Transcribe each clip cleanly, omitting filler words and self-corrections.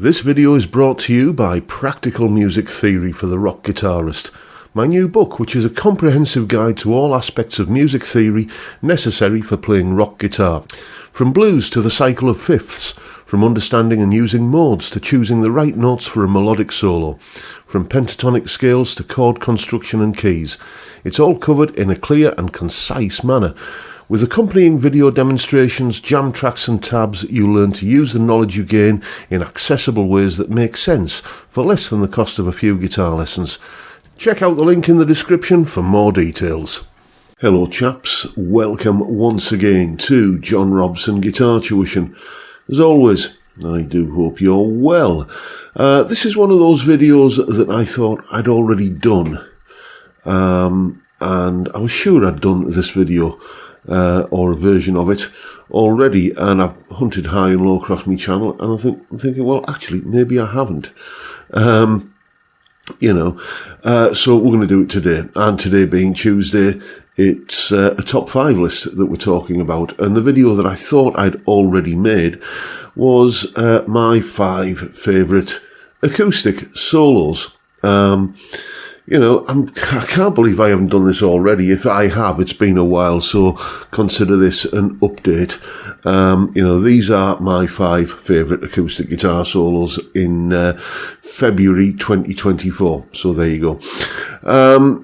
This video is brought to you by Practical Music Theory for the Rock Guitarist, my new book, which is a comprehensive guide to all aspects of music theory necessary for playing rock guitar. From blues to the cycle of fifths, from understanding and using modes to choosing the right notes for a melodic solo, from pentatonic scales to chord construction and keys. It's all covered in a clear and concise manner. With accompanying video demonstrations, jam tracks and tabs, you'll learn to use the knowledge you gain in accessible ways that make sense for less than the cost of a few guitar lessons. Check out the link in the description for more details. Hello chaps, welcome once again to John Robson Guitar Tuition. As always, I do hope you're well. This is one of those videos that I thought I'd already done. And I was sure I'd done this video or a version of it already, and I've hunted high and low across my channel, and I'm thinking, well, actually, maybe I haven't. So we're going to do it today, and today being Tuesday, it's a top 5 list that we're talking about, and the video that I thought I'd already made was my 5 favourite acoustic solos. I can't believe I haven't done this already. If I have, it's been a while, so consider this an update. These are my 5 favourite acoustic guitar solos in February 2024. So there you go.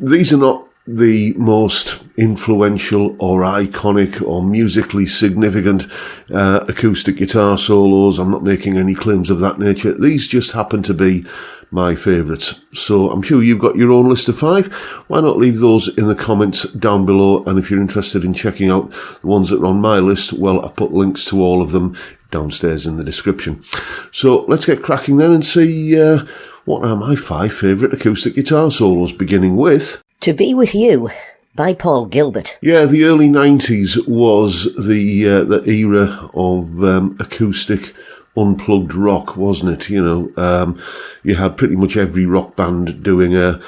These are not the most influential or iconic or musically significant acoustic guitar solos. I'm not making any claims of that nature. These just happen to be my favourites. So I'm sure you've got your own list of 5. Why not leave those in the comments down below? And if you're interested in checking out the ones that are on my list, well, I've put links to all of them downstairs in the description. So let's get cracking then and see what are my 5 favourite acoustic guitar solos, beginning with To Be With You by Paul Gilbert. Yeah, the early 90s was the era of acoustic unplugged rock, wasn't it? You had pretty much every rock band doing an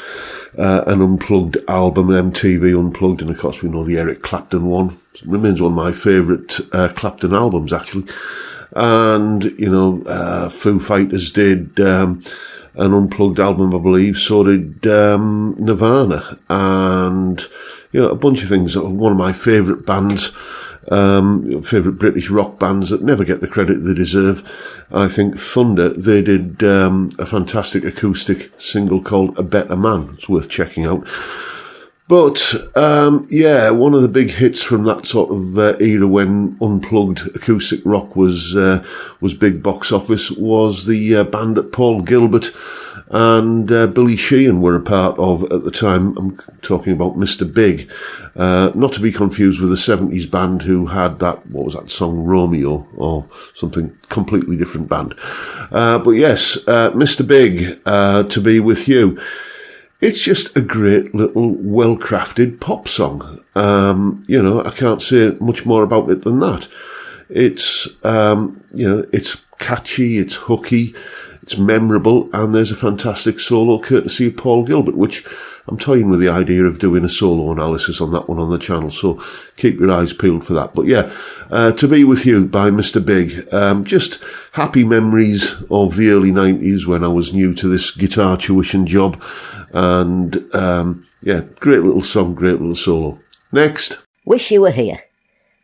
unplugged album, MTV Unplugged, and of course we know the Eric Clapton one. It remains one of my favourite Clapton albums, actually. And, Foo Fighters did an unplugged album, I believe. So did Nirvana, and a bunch of things. One of my favourite bands, favourite British rock bands that never get the credit they deserve, I think Thunder. They did a fantastic acoustic single called A Better Man. It's worth checking out. But one of the big hits from that sort of era when unplugged acoustic rock was big box office was the band that Paul Gilbert and Billy Sheehan were a part of at the time. I'm talking about Mr. Big, not to be confused with the 70s band who had that, what was that song, Romeo, or something completely different band. But yes, Mr. Big, To Be With You. It's just a great little well-crafted pop song. I can't say much more about it than that. It's, it's catchy, it's hooky, it's memorable, and there's a fantastic solo courtesy of Paul Gilbert, which I'm toying with the idea of doing a solo analysis on that one on the channel, so keep your eyes peeled for that. But yeah, To Be With You by Mr. Big. Just happy memories of the early 90s when I was new to this guitar tuition job. And, great little song, great little solo. Next. Wish You Were Here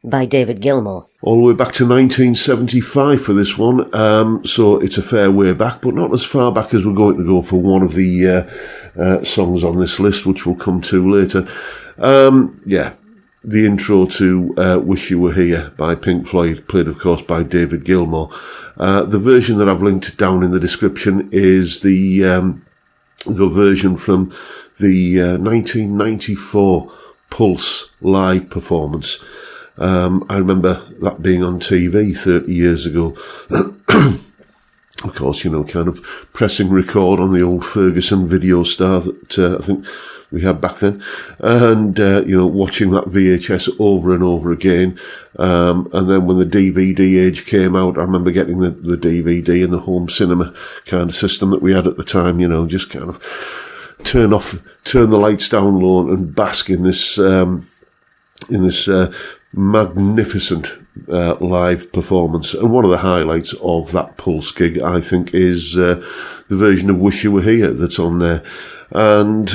by David Gilmour. All the way back to 1975 for this one. So it's a fair way back, but not as far back as we're going to go for one of the songs on this list, which we'll come to later. The intro to Wish You Were Here by Pink Floyd, played, of course, by David Gilmour. The version that I've linked down in the description is the version from the 1994 Pulse live performance. I remember that being on TV 30 years ago. Of course, kind of pressing record on the old Ferguson Video Star that I think we had back then, and watching that VHS over and over again. And then when the DVD age came out, I remember getting the DVD in the home cinema kind of system that we had at the time. Just kind of turn the lights down low and bask in this magnificent live performance. And one of the highlights of that Pulse gig, I think, is the version of Wish You Were Here that's on there. And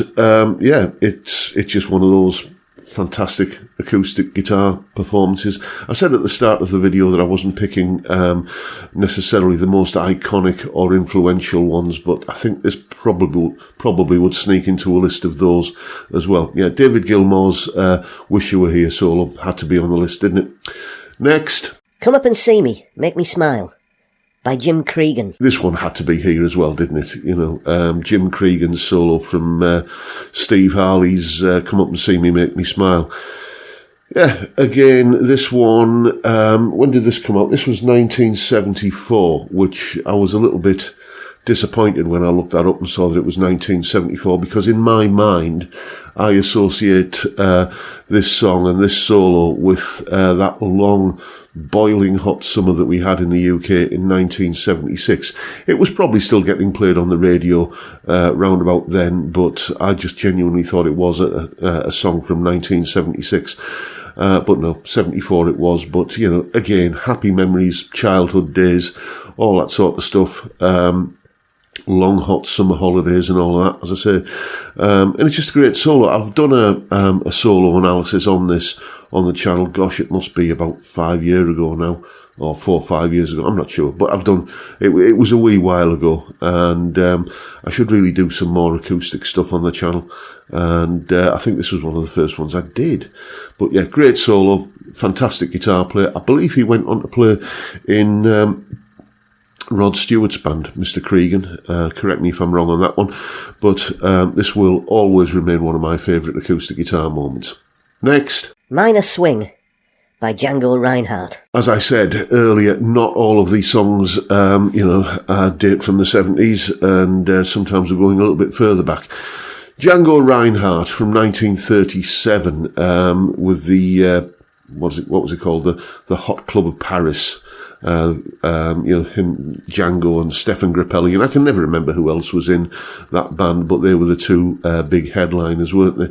it's just one of those fantastic acoustic guitar performances. I said at the start of the video that I wasn't picking necessarily the most iconic or influential ones, but I think this probably would sneak into a list of those as well. Yeah, David Gilmour's Wish You Were Here solo had to be on the list, didn't it? Next. Come Up and See Me, Make Me Smile, by Jim Cregan. This one had to be here as well, didn't it? You know, Jim Cregan's solo from Steve Harley's Come Up and See Me, Make Me Smile. Yeah, again, this one, when did this come out? This was 1974, which I was a little bit disappointed when I looked that up and saw that it was 1974, because in my mind, I associate this song and this solo with that long, boiling hot summer that we had in the UK in 1976. It was probably still getting played on the radio round about then, but I just genuinely thought it was a song from 1976. But no, 74 it was. But, you know, again, happy memories, childhood days, all that sort of stuff. Long hot summer holidays and all that, as I say. And it's just a great solo. I've done a solo analysis on this on the channel. Gosh, it must be about 5 years ago now, or 4 or 5 years ago. I'm not sure, but I've done it. It was a wee while ago, and I should really do some more acoustic stuff on the channel. And I think this was one of the first ones I did. But yeah, great solo, fantastic guitar player. I believe he went on to play in Rod Stewart's band, Mr. Cregan. Correct me if I'm wrong on that one, but this will always remain one of my favourite acoustic guitar moments. Next. Minor Swing, by Django Reinhardt. As I said earlier, not all of these songs, date from the 70s, and sometimes we're going a little bit further back. Django Reinhardt from 1937, with the, what was it called? The Hot Club of Paris. Him, Django and Stefan Grappelli, and I can never remember who else was in that band, but they were the two big headliners, weren't they?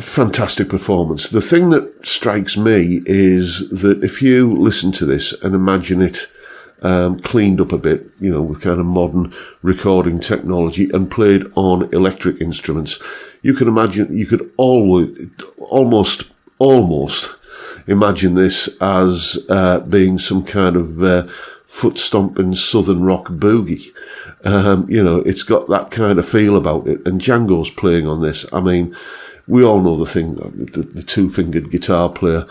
Fantastic performance. The thing that strikes me is that if you listen to this and imagine it cleaned up a bit, you know, with kind of modern recording technology and played on electric instruments, you can imagine, you could almost imagine this as being some kind of foot-stomping southern rock boogie. It's got that kind of feel about it. And Django's playing on this. I mean, we all know the thing, the two-fingered guitar player,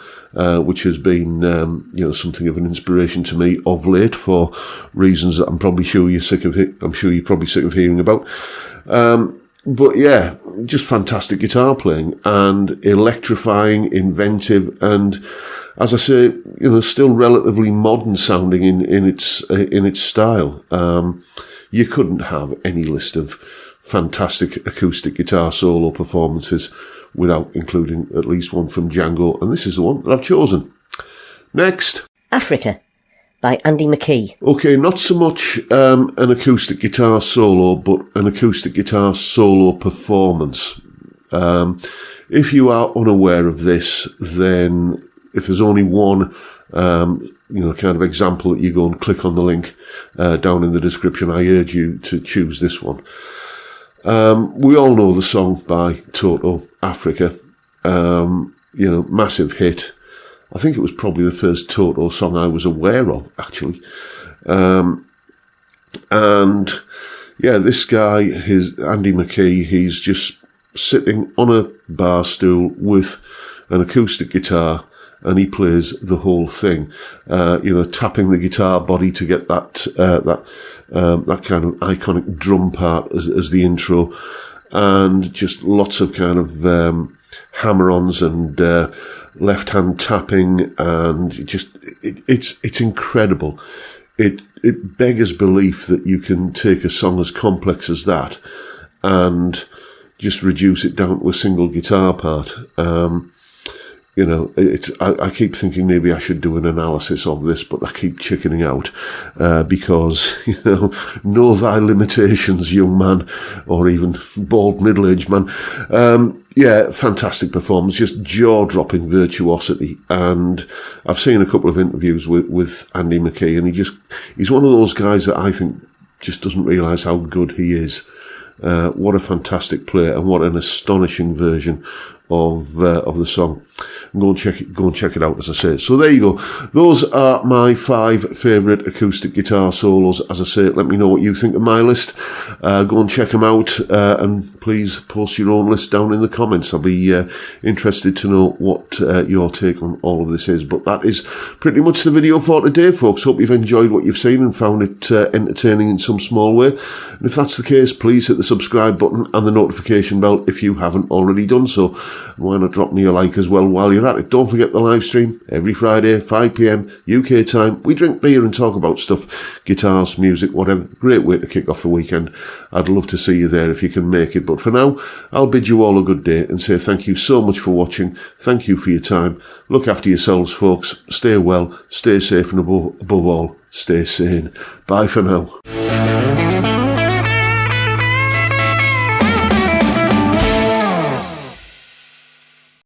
which has been, something of an inspiration to me of late for reasons that I'm probably sure you're sick of. I'm sure you're probably sick of hearing about. But yeah, just fantastic guitar playing and electrifying, inventive, and as I say, still relatively modern sounding in its style. You couldn't have any list of fantastic acoustic guitar solo performances without including at least one from Django, and this is the one that I've chosen. Next. Africa, by Andy McKee. Okay, not so much an acoustic guitar solo, but an acoustic guitar solo performance. If you are unaware of this, then if there's only one, kind of example that you go and click on the link down in the description, I urge you to choose this one. We all know the song by Toto, Africa. Massive hit. I think it was probably the first Toto song I was aware of, actually. This guy, Andy McKee, he's just sitting on a bar stool with an acoustic guitar, and he plays the whole thing. Tapping the guitar body to get that kind of iconic drum part as the intro, and just lots of kind of hammer-ons and left-hand tapping, and it's incredible. It beggars belief that you can take a song as complex as that and just reduce it down to a single guitar part. You know, I keep thinking maybe I should do an analysis of this, but I keep chickening out because, you know thy limitations, young man, or even bald middle-aged man. Yeah, fantastic performance, just jaw-dropping virtuosity. And I've seen a couple of interviews with Andy McKee, and he's one of those guys that I think just doesn't realise how good he is. What a fantastic player, and what an astonishing version of the song. Go and check it out, as I say. So there you go. Those are my 5 favourite acoustic guitar solos. As I say, let me know what you think of my list. Go and check them out, and please post your own list down in the comments. I'll be interested to know what your take on all of this is. But that is pretty much the video for today, folks. Hope you've enjoyed what you've seen and found it entertaining in some small way. And if that's the case, please hit the subscribe button and the notification bell if you haven't already done so. Why not drop me a like as well while you're at it? Don't forget the live stream every Friday, 5 p.m. UK time. We drink beer and talk about stuff, guitars, music, whatever. Great way to kick off the weekend. I'd love to see you there if you can make it. But for now, I'll bid you all a good day and say thank you so much for watching. Thank you for your time. Look after yourselves, folks. Stay well, stay safe, and above all, stay sane. Bye for now.